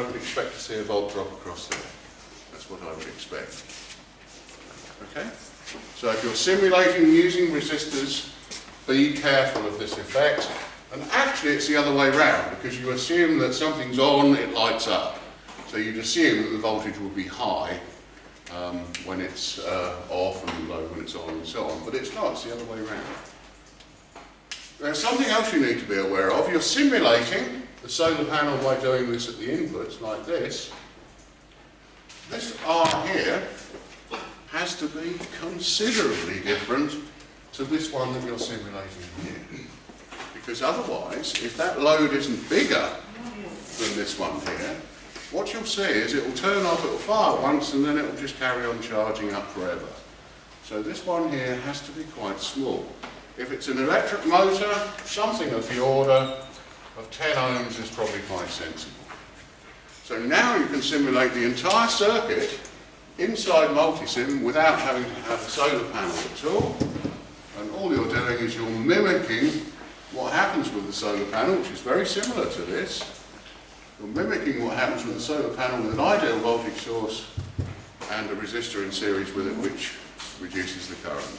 I would expect to see a volt drop across there. That's what I would expect. Okay? So if you're simulating using resistors, be careful of this effect. And actually it's the other way round, because you assume that something's on, it lights up. So you'd assume that the voltage will be high when it's off and low when it's on and so on. But it's not, it's the other way round. There's something else you need to be aware of. You're simulating the solar panel by doing this at the inputs like this. This R here has to be considerably different to this one that you're simulating here. Because otherwise, if that load isn't bigger than this one here, what you'll see is it will turn off, it will fire once, and then it will just carry on charging up forever. So this one here has to be quite small. If it's an electric motor, something of the order of 10 ohms is probably quite sensible. So now you can simulate the entire circuit inside Multisim without having to have a solar panel at all. And all you're doing is you're mimicking what happens with the solar panel, which is very similar to this. You're mimicking what happens with the solar panel with an ideal voltage source and a resistor in series with it, which reduces the current.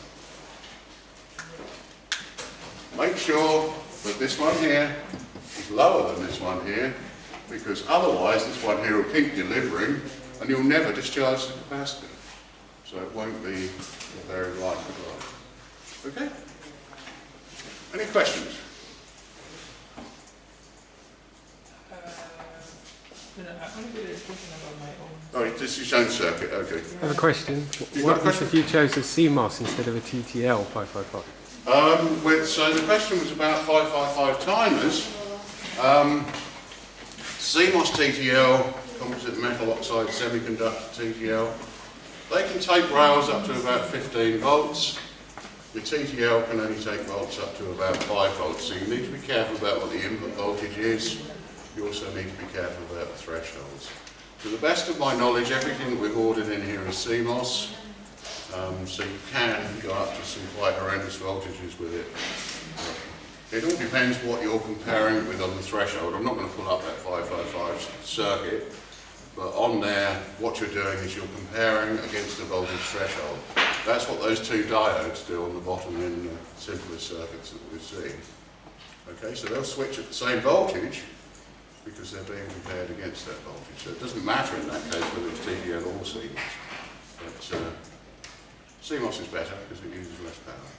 Make sure that this one here is lower than this one here, because otherwise this one here will keep delivering and you'll never discharge the capacitor. So it won't be a very likely drive. Okay? Any questions? I'm going to be talking about my own. Oh, this is your own circuit, okay. I have a question. You've got a What question? if you chose a CMOS instead of a TTL 555? So the question was about 555 timers. CMOS TTL, composite metal oxide semiconductor TTL, they can take rails up to about 15 volts. Your TTL can only take volts up to about 5 volts, so you need to be careful about what the input voltage is. You also need to be careful about the thresholds. To the best of my knowledge, everything that we've ordered in here is CMOS, so you can go up to some quite horrendous voltages with it. It all depends what you're comparing it with on the threshold. I'm not going to pull up that 555 circuit, but on there, what you're doing is you're comparing against the voltage threshold. That's what those two diodes do on the bottom in the simplest circuits that we've seen. Okay, so they'll switch at the same voltage because they're being compared against that voltage. So it doesn't matter in that case whether it's TTL or CMOS. But CMOS is better because it uses less power.